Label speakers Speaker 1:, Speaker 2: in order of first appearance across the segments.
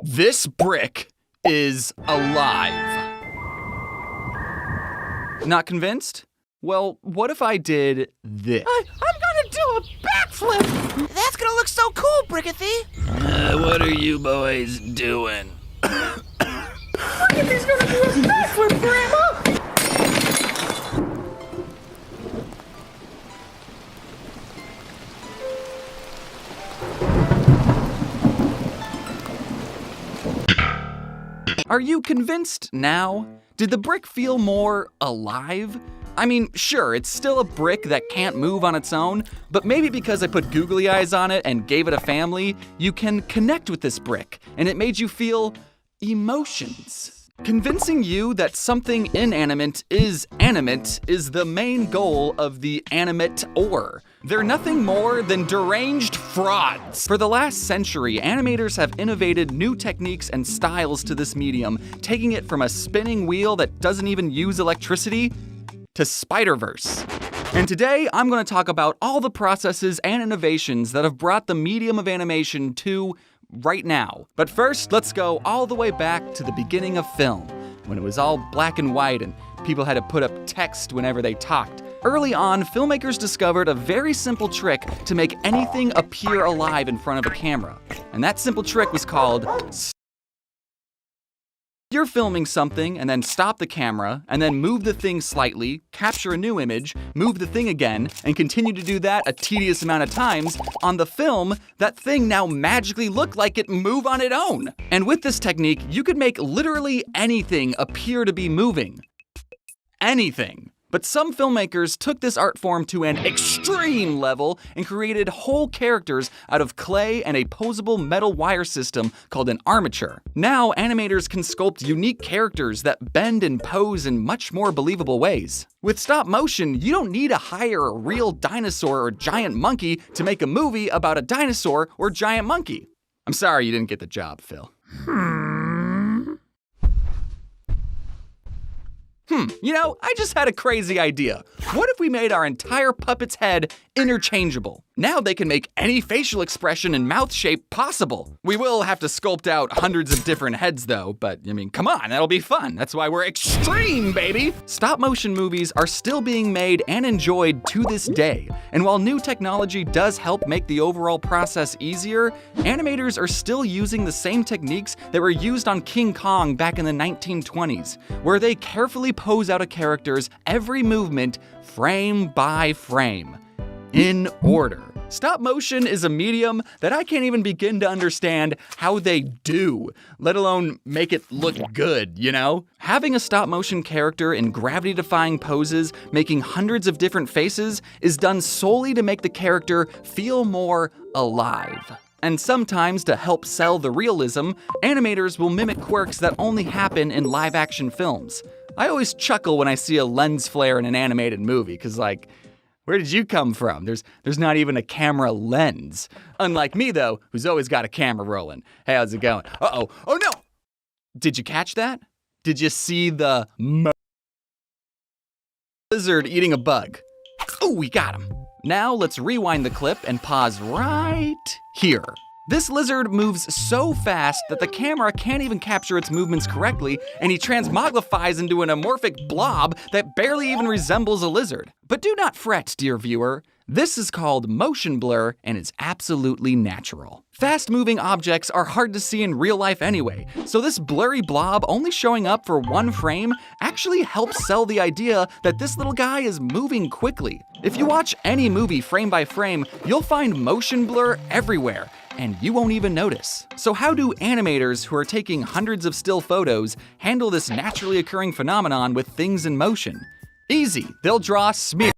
Speaker 1: This brick is alive. Not convinced? Well, what if I did this?
Speaker 2: I'm gonna do a backflip! That's gonna look so cool, Brickathy!
Speaker 3: What are you boys doing?
Speaker 2: Brickathy's gonna do a backflip, Grandma!
Speaker 1: Are you convinced now? Did the brick feel more alive? I mean, sure, it's still a brick that can't move on its own, but maybe because I put googly eyes on it and gave it a family, you can connect with this brick, and it made you feel emotions. Convincing you that something inanimate is animate is the main goal of the animate-or. They're nothing more than deranged frauds. For the last century, animators have innovated new techniques and styles to this medium, taking it from a spinning wheel that doesn't even use electricity to Spider-Verse. And today, I'm going to talk about all the processes and innovations that have brought the medium of animation to right now. But first, let's go all the way back to the beginning of film, when it was all black and white and people had to put up text whenever they talked. Early on, filmmakers discovered a very simple trick to make anything appear alive in front of a camera. And that simple trick was called You're filming something and then stop the camera and then move the thing slightly, capture a new image, move the thing again, and continue to do that a tedious amount of times. On the film, that thing now magically looked like it move on its own. And with this technique, you could make literally anything appear to be moving. Anything. But some filmmakers took this art form to an extreme level and created whole characters out of clay and a posable metal wire system called an armature. Now, animators can sculpt unique characters that bend and pose in much more believable ways. With stop motion, you don't need to hire a real dinosaur or giant monkey to make a movie about a dinosaur or giant monkey. I'm sorry you didn't get the job, Phil. You know, I just had a crazy idea. What if we made our entire puppet's head interchangeable? Now they can make any facial expression and mouth shape possible. We will have to sculpt out hundreds of different heads though, but I mean, come on, that'll be fun. That's why we're extreme, baby! Stop motion movies are still being made and enjoyed to this day. And while new technology does help make the overall process easier, animators are still using the same techniques that were used on King Kong back in the 1920s, where they carefully pose out a character's every movement frame by frame, in order. Stop motion is a medium that I can't even begin to understand how they do, let alone make it look good, you know? Having a stop motion character in gravity-defying poses, making hundreds of different faces, is done solely to make the character feel more alive. And sometimes, to help sell the realism, animators will mimic quirks that only happen in live-action films. I always chuckle when I see a lens flare in an animated movie, cause like, where did you come from? There's not even a camera lens. Unlike me though, who's always got a camera rolling. Hey, how's it going? Uh-oh, oh no! Did you catch that? Did you see the lizard eating a bug? Oh, we got him. Now let's rewind the clip and pause right here. This lizard moves so fast that the camera can't even capture its movements correctly, and he transmogrifies into an amorphic blob that barely even resembles a lizard. But do not fret, dear viewer. This is called motion blur, and it's absolutely natural. Fast-moving objects are hard to see in real life anyway, so this blurry blob only showing up for one frame actually helps sell the idea that this little guy is moving quickly. If you watch any movie frame by frame, you'll find motion blur everywhere, and you won't even notice. So how do animators who are taking hundreds of still photos handle this naturally occurring phenomenon with things in motion? Easy, they'll draw smear.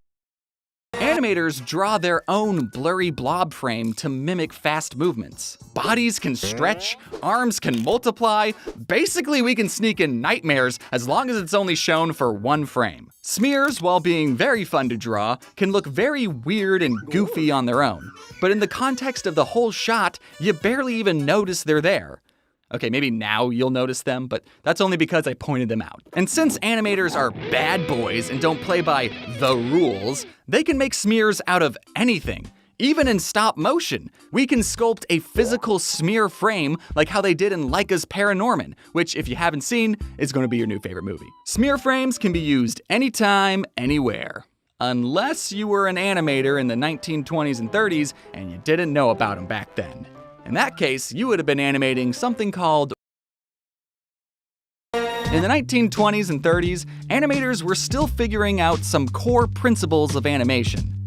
Speaker 1: Animators draw their own blurry blob frame to mimic fast movements. Bodies can stretch, arms can multiply. Basically, we can sneak in nightmares as long as it's only shown for one frame. Smears, while being very fun to draw, can look very weird and goofy on their own. But in the context of the whole shot, you barely even notice they're there. Okay, maybe now you'll notice them, but that's only because I pointed them out. And since animators are bad boys and don't play by the rules, they can make smears out of anything, Even in stop motion, we can sculpt a physical smear frame like how they did in Leica's Paranorman, which, if you haven't seen, is going to be your new favorite movie. Smear frames can be used anytime, anywhere. Unless you were an animator in the 1920s and 30s and you didn't know about them back then. In that case, you would have been animating something called... In the 1920s and 30s, animators were still figuring out some core principles of animation.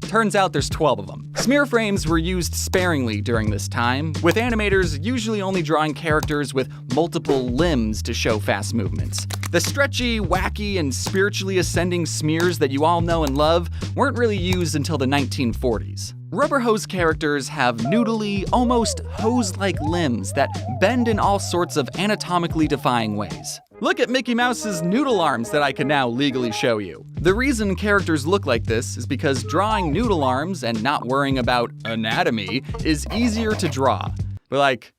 Speaker 1: Turns out there's 12 of them. Smear frames were used sparingly during this time, with animators usually only drawing characters with multiple limbs to show fast movements. The stretchy, wacky, and spiritually ascending smears that you all know and love weren't really used until the 1940s. Rubber hose characters have noodly, almost hose-like limbs that bend in all sorts of anatomically defying ways. Look at Mickey Mouse's noodle arms that I can now legally show you. The reason characters look like this is because drawing noodle arms and not worrying about anatomy is easier to draw. But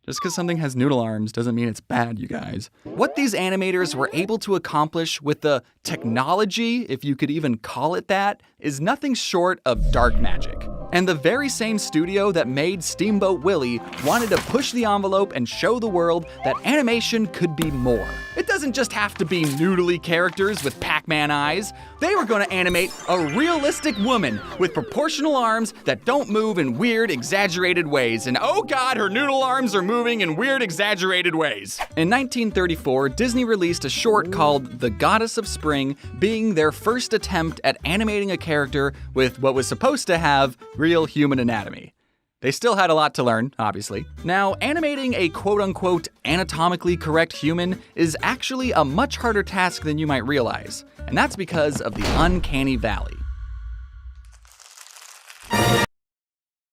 Speaker 1: just because something has noodle arms doesn't mean it's bad, you guys. What these animators were able to accomplish with the technology, if you could even call it that, is nothing short of dark magic. And the very same studio that made Steamboat Willie wanted to push the envelope and show the world that animation could be more. It doesn't just have to be noodly characters with Pac-Man eyes. They were going to animate a realistic woman with proportional arms that don't move in weird, exaggerated ways. And oh god, her noodle arms are moving in weird, exaggerated ways. In 1934, Disney released a short called The Goddess of Spring, being their first attempt at animating a character with what was supposed to have real human anatomy. They still had a lot to learn, obviously. Now, animating a quote-unquote anatomically correct human is actually a much harder task than you might realize, and that's because of the uncanny valley.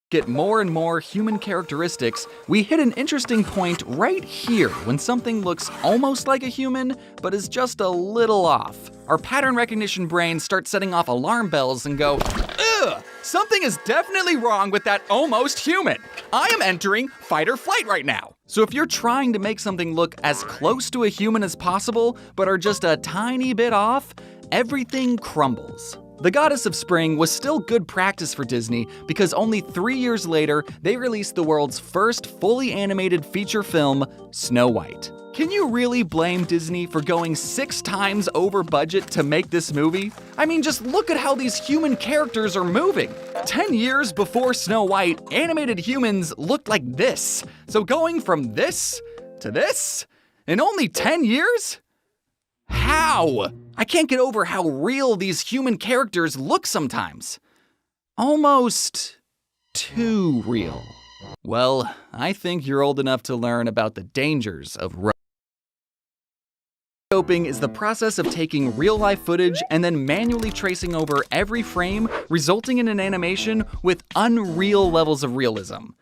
Speaker 1: Get more and more human characteristics, we hit an interesting point right here when something looks almost like a human, but is just a little off. Our pattern recognition brain starts setting off alarm bells and go, ugh, something is definitely wrong with that almost human. I am entering fight or flight right now. So if you're trying to make something look as close to a human as possible, but are just a tiny bit off, everything crumbles. The Goddess of Spring was still good practice for Disney because only 3 years later, they released the world's first fully animated feature film, Snow White. Can you really blame Disney for going 6 times over budget to make this movie? I mean, just look at how these human characters are moving. 10 years before Snow White, animated humans looked like this. So going from this to this in only 10 years? How? I can't get over how real these human characters look sometimes. Almost too real. Well, I think you're old enough to learn about the dangers of rotoscoping is the process of taking real-life footage and then manually tracing over every frame, resulting in an animation with unreal levels of realism.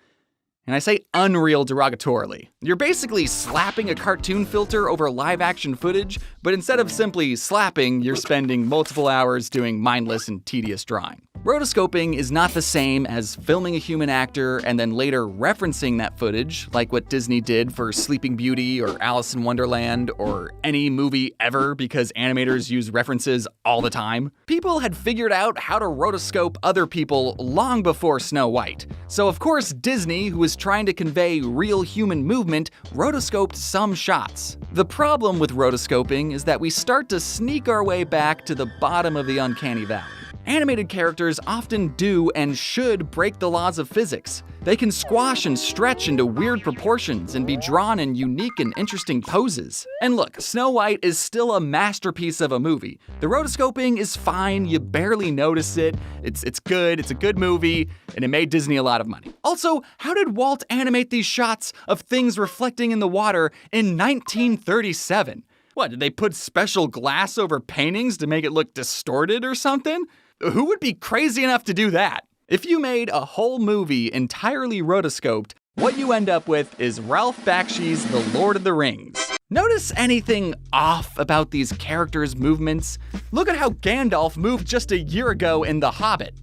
Speaker 1: And I say unreal derogatorily. You're basically slapping a cartoon filter over live-action footage, but instead of simply slapping, you're spending multiple hours doing mindless and tedious drawing. Rotoscoping is not the same as filming a human actor and then later referencing that footage, like what Disney did for Sleeping Beauty or Alice in Wonderland or any movie ever because animators use references all the time. People had figured out how to rotoscope other people long before Snow White. So of course Disney, who was trying to convey real human movement, rotoscoped some shots. The problem with rotoscoping is that we start to sneak our way back to the bottom of the uncanny valley. Animated characters often do and should break the laws of physics. They can squash and stretch into weird proportions and be drawn in unique and interesting poses. And look, Snow White is still a masterpiece of a movie. The rotoscoping is fine, you barely notice it, it's good, it's a good movie, and it made Disney a lot of money. Also, how did Walt animate these shots of things reflecting in the water in 1937? What, did they put special glass over paintings to make it look distorted or something? Who would be crazy enough to do that? If you made a whole movie entirely rotoscoped, what you end up with is Ralph Bakshi's The Lord of the Rings. Notice anything off about these characters' movements? Look at how Gandalf moved just a year ago in The Hobbit.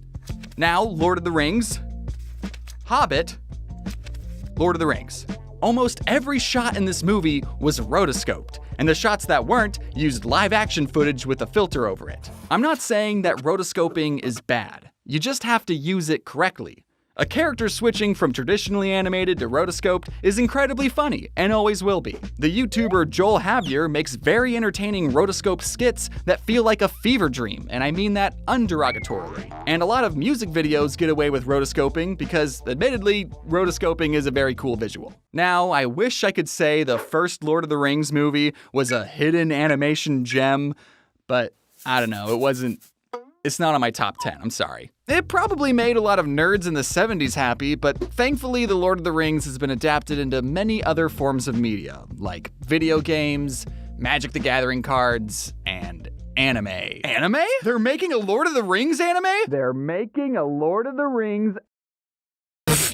Speaker 1: Now, Lord of the Rings, Hobbit, Lord of the Rings. Almost every shot in this movie was rotoscoped, and the shots that weren't used live-action footage with a filter over it. I'm not saying that rotoscoping is bad. You just have to use it correctly. A character switching from traditionally animated to rotoscoped is incredibly funny, and always will be. The YouTuber Joel Javier makes very entertaining rotoscope skits that feel like a fever dream, and I mean that underogatorily. And a lot of music videos get away with rotoscoping because, admittedly, rotoscoping is a very cool visual. Now, I wish I could say the first Lord of the Rings movie was a hidden animation gem, but I don't know, it's not on my top 10, I'm sorry. It probably made a lot of nerds in the 70s happy, but thankfully The Lord of the Rings has been adapted into many other forms of media, like video games, Magic the Gathering cards, and anime. Anime? They're making a Lord of the Rings anime? They're making a Lord of the Rings.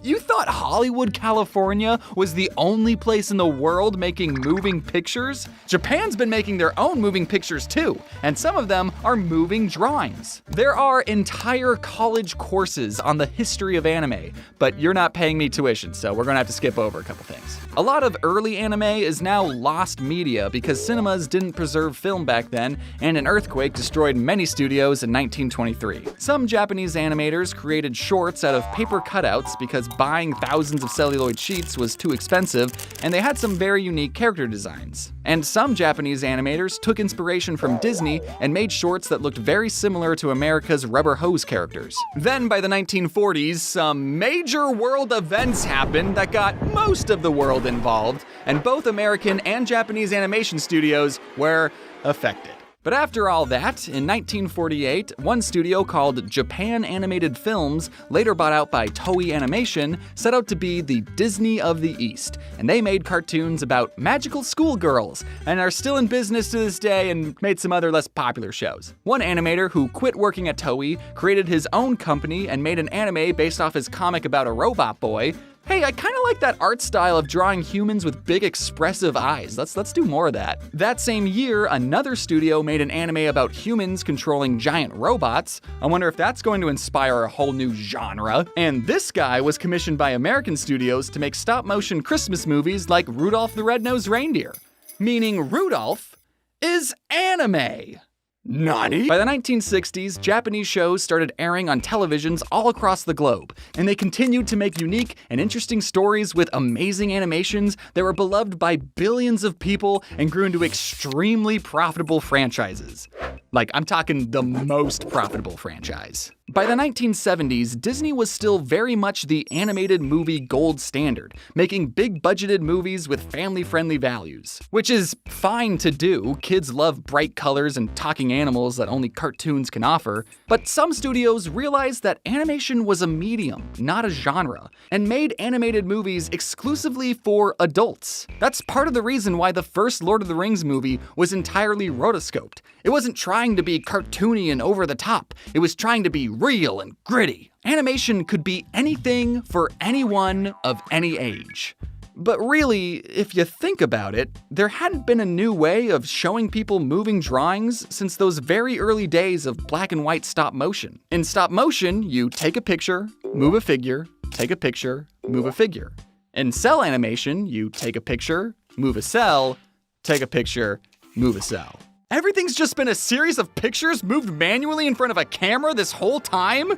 Speaker 1: You thought Hollywood, California was the only place in the world making moving pictures? Japan's been making their own moving pictures too, and some of them are moving drawings. There are entire college courses on the history of anime, but you're not paying me tuition, so we're gonna have to skip over a couple things. A lot of early anime is now lost media because cinemas didn't preserve film back then, and an earthquake destroyed many studios in 1923. Some Japanese animators created shorts out of paper cutouts because buying thousands of celluloid sheets was too expensive, and they had some very unique character designs. And some Japanese animators took inspiration from Disney and made shorts that looked very similar to America's rubber hose characters. Then by the 1940s, some major world events happened that got most of the world involved, and both American and Japanese animation studios were affected. But after all that, in 1948, one studio called Japan Animated Films, later bought out by Toei Animation, set out to be the Disney of the East, and they made cartoons about magical schoolgirls, and are still in business to this day and made some other less popular shows. One animator who quit working at Toei created his own company and made an anime based off his comic about a robot boy. Hey, I kinda like that art style of drawing humans with big expressive eyes. Let's do more of that. That same year, another studio made an anime about humans controlling giant robots. I wonder if that's going to inspire a whole new genre. And this guy was commissioned by American studios to make stop-motion Christmas movies like Rudolph the Red-Nosed Reindeer. Meaning Rudolph is anime. Nani? By the 1960s, Japanese shows started airing on televisions all across the globe, and they continued to make unique and interesting stories with amazing animations that were beloved by billions of people and grew into extremely profitable franchises. Like, I'm talking the most profitable franchise. By the 1970s, Disney was still very much the animated movie gold standard, making big-budgeted movies with family-friendly values. Which is fine to do, kids love bright colors and talking animals that only cartoons can offer, but some studios realized that animation was a medium, not a genre, and made animated movies exclusively for adults. That's part of the reason why the first Lord of the Rings movie was entirely rotoscoped. It wasn't trying to be cartoony and over the top, it was trying to be real and gritty. Animation could be anything for anyone of any age. But really, if you think about it, there hadn't been a new way of showing people moving drawings since those very early days of black and white stop motion. In stop motion, you take a picture, move a figure, take a picture, move a figure. In cell animation, you take a picture, move a cell, take a picture, move a cell. Everything's just been a series of pictures moved manually in front of a camera this whole time?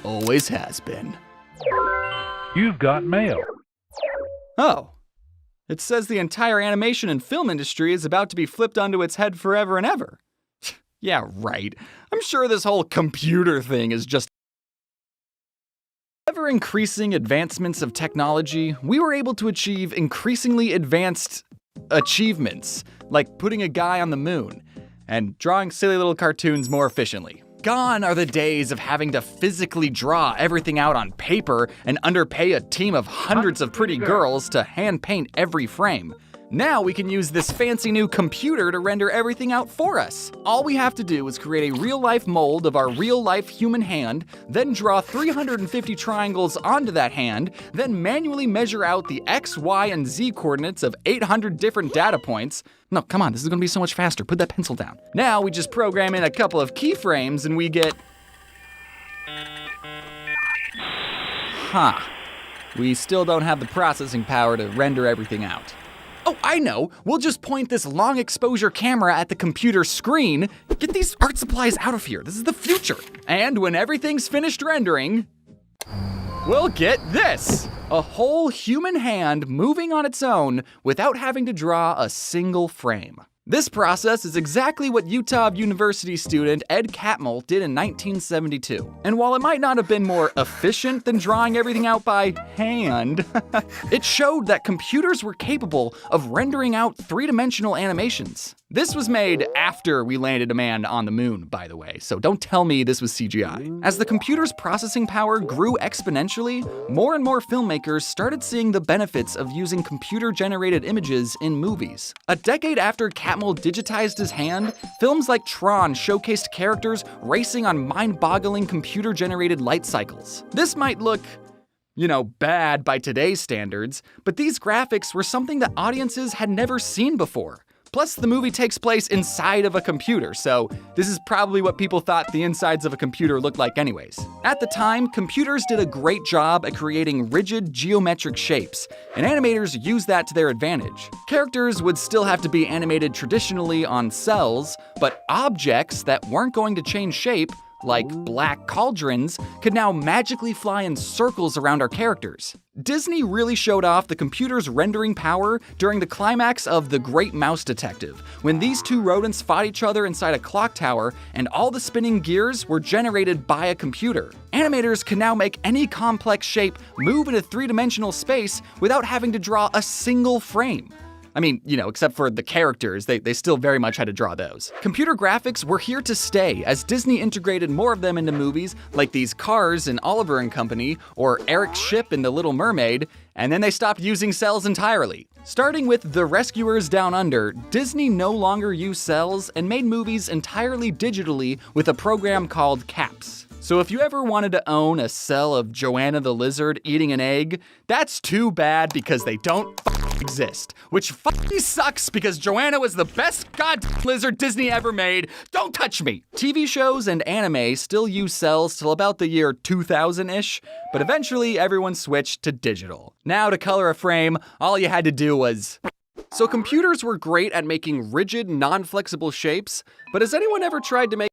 Speaker 1: Always has been.
Speaker 4: You've got mail.
Speaker 1: Oh. It says the entire animation and film industry is about to be flipped onto its head forever and ever. Yeah, right. I'm sure this whole computer thing is just ever-increasing advancements of technology. We were able to achieve increasingly advanced achievements, like putting a guy on the moon and drawing silly little cartoons more efficiently. Gone are the days of having to physically draw everything out on paper and underpay a team of hundreds of pretty girls to hand paint every frame. Now we can use this fancy new computer to render everything out for us. All we have to do is create a real-life mold of our real-life human hand, then draw 350 triangles onto that hand, then manually measure out the X, Y, and Z coordinates of 800 different data points. No, come on, this is gonna be so much faster. Put that pencil down. Now we just program in a couple of keyframes and we get... We still don't have the processing power to render everything out. Oh, I know. We'll just point this long exposure camera at the computer screen. Get these art supplies out of here. This is the future. And when everything's finished rendering, we'll get this. A whole human hand moving on its own without having to draw a single frame. This process is exactly what Utah University student Ed Catmull did in 1972. And while it might not have been more efficient than drawing everything out by hand, it showed that computers were capable of rendering out three-dimensional animations. This was made after we landed a man on the moon, by the way, so don't tell me this was CGI. As the computer's processing power grew exponentially, more and more filmmakers started seeing the benefits of using computer-generated images in movies. A decade after Catmull digitized his hand, films like Tron showcased characters racing on mind-boggling computer-generated light cycles. This might look, bad by today's standards, but these graphics were something that audiences had never seen before. Plus, the movie takes place inside of a computer, so this is probably what people thought the insides of a computer looked like anyways. At the time, computers did a great job at creating rigid geometric shapes, and animators used that to their advantage. Characters would still have to be animated traditionally on cells, but objects that weren't going to change shape, like black cauldrons, could now magically fly in circles around our characters. Disney really showed off the computer's rendering power during the climax of The Great Mouse Detective, when these two rodents fought each other inside a clock tower and all the spinning gears were generated by a computer. Animators can now make any complex shape move in a three-dimensional space without having to draw a single frame. I mean, except for the characters, they still very much had to draw those. Computer graphics were here to stay as Disney integrated more of them into movies like these cars in Oliver and Company or Eric's ship in The Little Mermaid, and then they stopped using cells entirely. Starting with The Rescuers Down Under, Disney no longer used cells and made movies entirely digitally with a program called CAPS. So if you ever wanted to own a cell of Joanna the Lizard eating an egg, that's too bad because they don't exist. Which fucking sucks because Joanna was the best goddamn lizard Disney ever made. Don't touch me! TV shows and anime still use cells till about the year 2000-ish, but eventually everyone switched to digital. Now to color a frame, all you had to do was... So computers were great at making rigid, non-flexible shapes, but has anyone ever tried to make...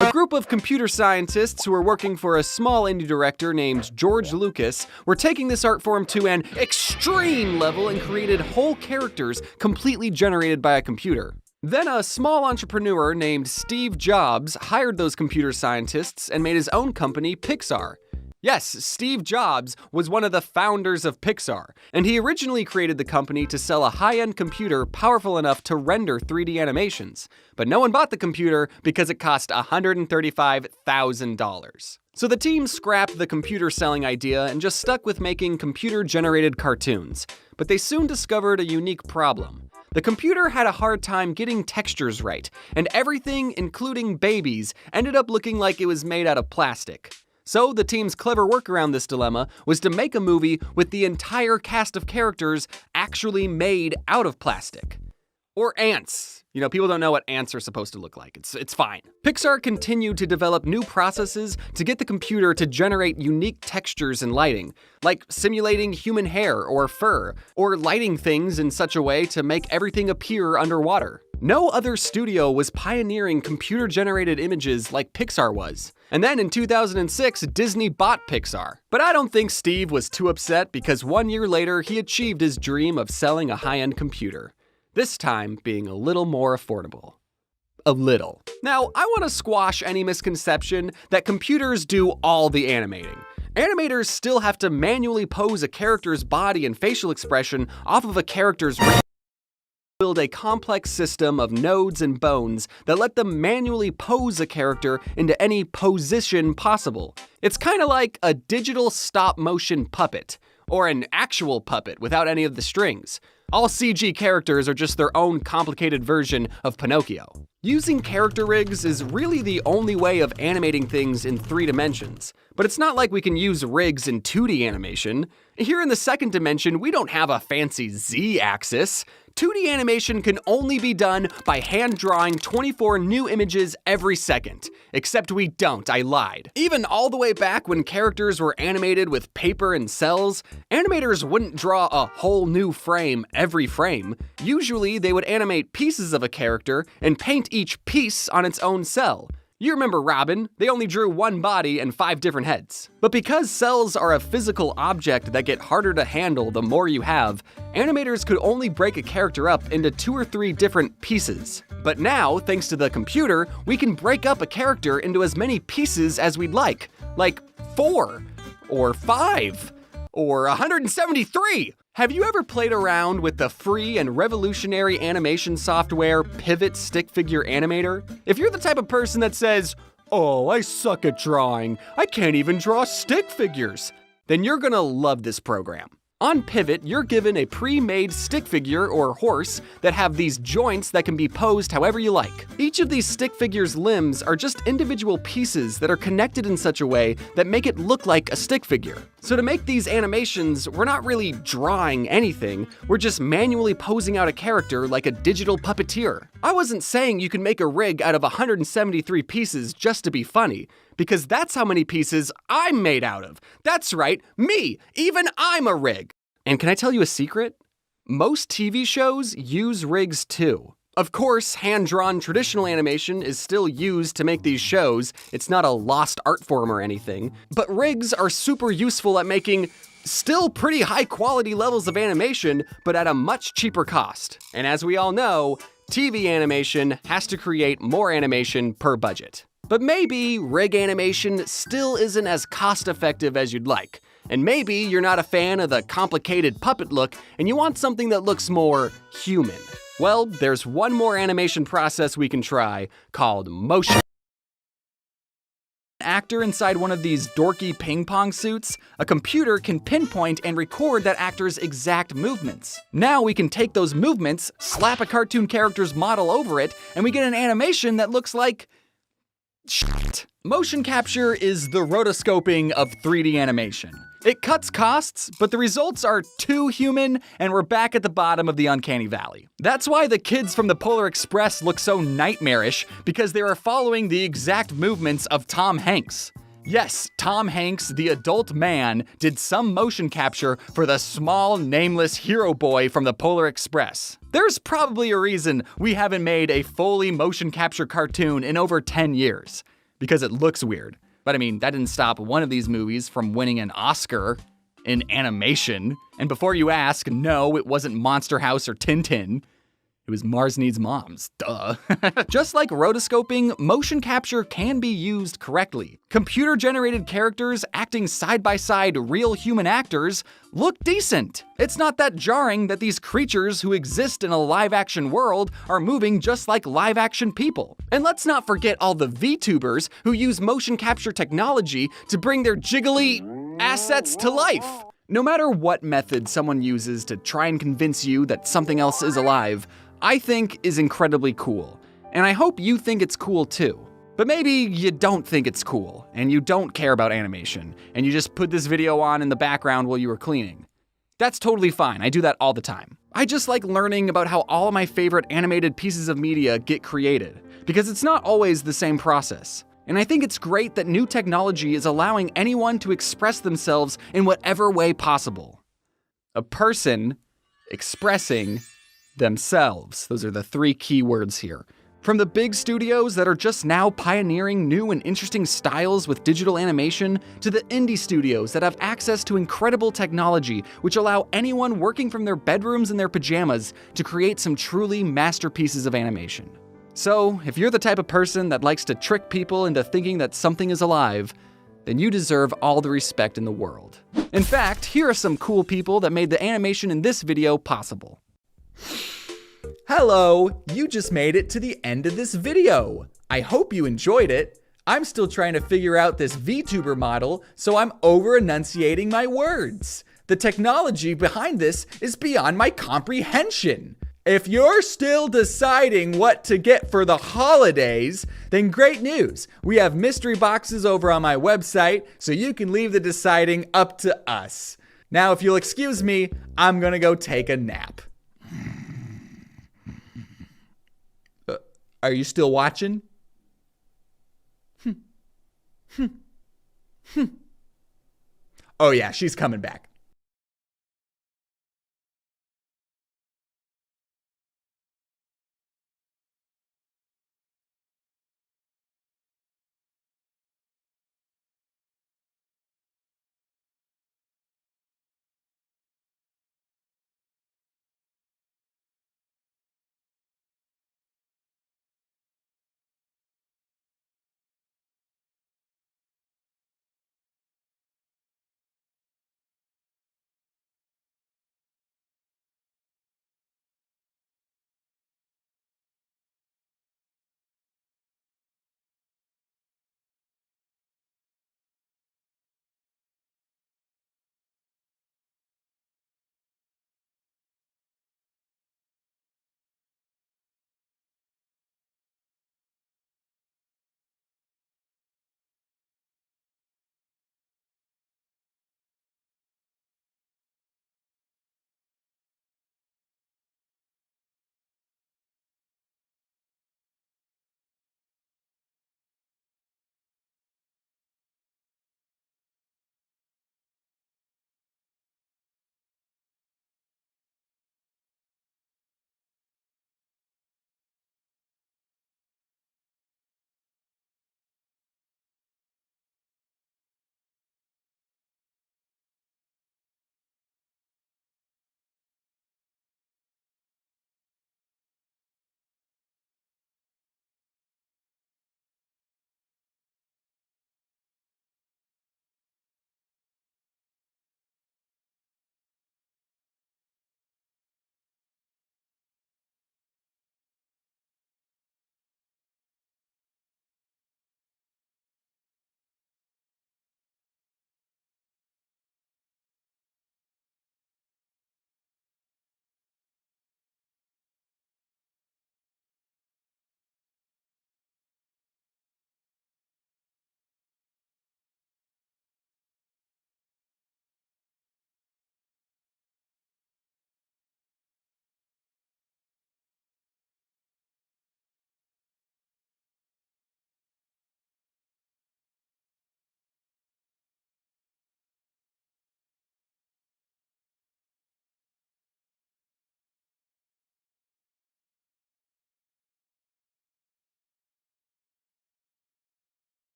Speaker 1: A group of computer scientists who were working for a small indie director named George Lucas were taking this art form to an extreme level and created whole characters completely generated by a computer. Then a small entrepreneur named Steve Jobs hired those computer scientists and made his own company, Pixar. Yes, Steve Jobs was one of the founders of Pixar, and he originally created the company to sell a high-end computer powerful enough to render 3D animations. But no one bought the computer because it cost $135,000. So the team scrapped the computer selling idea and just stuck with making computer-generated cartoons. But they soon discovered a unique problem. The computer had a hard time getting textures right, and everything, including babies, ended up looking like it was made out of plastic. So the team's clever work around this dilemma was to make a movie with the entire cast of characters actually made out of plastic. Or ants. People don't know what ants are supposed to look like. It's fine. Pixar continued to develop new processes to get the computer to generate unique textures and lighting, like simulating human hair or fur, or lighting things in such a way to make everything appear underwater. No other studio was pioneering computer-generated images like Pixar was. And then in 2006, Disney bought Pixar. But I don't think Steve was too upset because 1 year later, he achieved his dream of selling a high-end computer. This time being a little more affordable. A little. Now, I want to squash any misconception that computers do all the animating. Animators still have to manually pose a character's body and facial expression off of a character's build a complex system of nodes and bones that let them manually pose a character into any position possible. It's kind of like a digital stop-motion puppet, or an actual puppet without any of the strings. All CG characters are just their own complicated version of Pinocchio. Using character rigs is really the only way of animating things in 3 dimensions. But it's not like we can use rigs in 2D animation. Here in the second dimension, we don't have a fancy Z-axis. 2D animation can only be done by hand drawing 24 new images every second. Except we don't, I lied. Even all the way back when characters were animated with paper and cells, animators wouldn't draw a whole new frame every frame. Usually they would animate pieces of a character and paint each piece on its own cell. You remember Robin, they only drew one body and 5 different heads. But because cells are a physical object that get harder to handle the more you have, animators could only break a character up into 2 or 3 different pieces. But now, thanks to the computer, we can break up a character into as many pieces as we'd like 4, or 5, or 173. Have you ever played around with the free and revolutionary animation software Pivot Stick Figure Animator? If you're the type of person that says, "Oh, I suck at drawing, I can't even draw stick figures," then you're gonna love this program. On Pivot, you're given a pre-made stick figure or horse that have these joints that can be posed however you like. Each of these stick figures' limbs are just individual pieces that are connected in such a way that make it look like a stick figure. So to make these animations, we're not really drawing anything, we're just manually posing out a character like a digital puppeteer. I wasn't saying you can make a rig out of 173 pieces just to be funny, because that's how many pieces I'm made out of. That's right, me! Even I'm a rig! And can I tell you a secret? Most TV shows use rigs too. Of course, hand-drawn traditional animation is still used to make these shows. It's not a lost art form or anything. But rigs are super useful at making still pretty high-quality levels of animation, but at a much cheaper cost. And as we all know, TV animation has to create more animation per budget. But maybe rig animation still isn't as cost-effective as you'd like. And maybe you're not a fan of the complicated puppet look and you want something that looks more human. Well, there's one more animation process we can try called motion. Actor inside one of these dorky ping pong suits, a computer can pinpoint and record that actor's exact movements. Now we can take those movements, slap a cartoon character's model over it, and we get an animation that looks like shit. Motion capture is the rotoscoping of 3D animation. It cuts costs, but the results are too human, and we're back at the bottom of the uncanny valley. That's why the kids from the Polar Express look so nightmarish, because they are following the exact movements of Tom Hanks. Yes, Tom Hanks, the adult man, did some motion capture for the small, nameless hero boy from the Polar Express. There's probably a reason we haven't made a fully motion capture cartoon in over 10 years, because it looks weird. But I mean, that didn't stop one of these movies from winning an Oscar in animation. And before you ask, no, it wasn't Monster House or Tintin. It was Mars Needs Moms, duh. Just like rotoscoping, motion capture can be used correctly. Computer-generated characters acting side by side real human actors look decent. It's not that jarring that these creatures who exist in a live-action world are moving just like live-action people. And let's not forget all the VTubers who use motion capture technology to bring their jiggly assets to life. No matter what method someone uses to try and convince you that something else is alive, I think is incredibly cool. And I hope you think it's cool too. But maybe you don't think it's cool, and you don't care about animation, and you just put this video on in the background while you were cleaning. That's totally fine, I do that all the time. I just like learning about how all of my favorite animated pieces of media get created, because it's not always the same process. And I think it's great that new technology is allowing anyone to express themselves in whatever way possible. A person expressing themselves. Those are the 3 key words here. From the big studios that are just now pioneering new and interesting styles with digital animation, to the indie studios that have access to incredible technology which allow anyone working from their bedrooms in their pajamas to create some truly masterpieces of animation. So, if you're the type of person that likes to trick people into thinking that something is alive, then you deserve all the respect in the world. In fact, here are some cool people that made the animation in this video possible. Hello, you just made it to the end of this video. I hope you enjoyed it. I'm still trying to figure out this VTuber model, so I'm over-enunciating my words. The technology behind this is beyond my comprehension. If you're still deciding what to get for the holidays, then great news. We have mystery boxes over on my website, so you can leave the deciding up to us. Now, if you'll excuse me, I'm gonna go take a nap. Are you still watching? Oh yeah, she's coming back.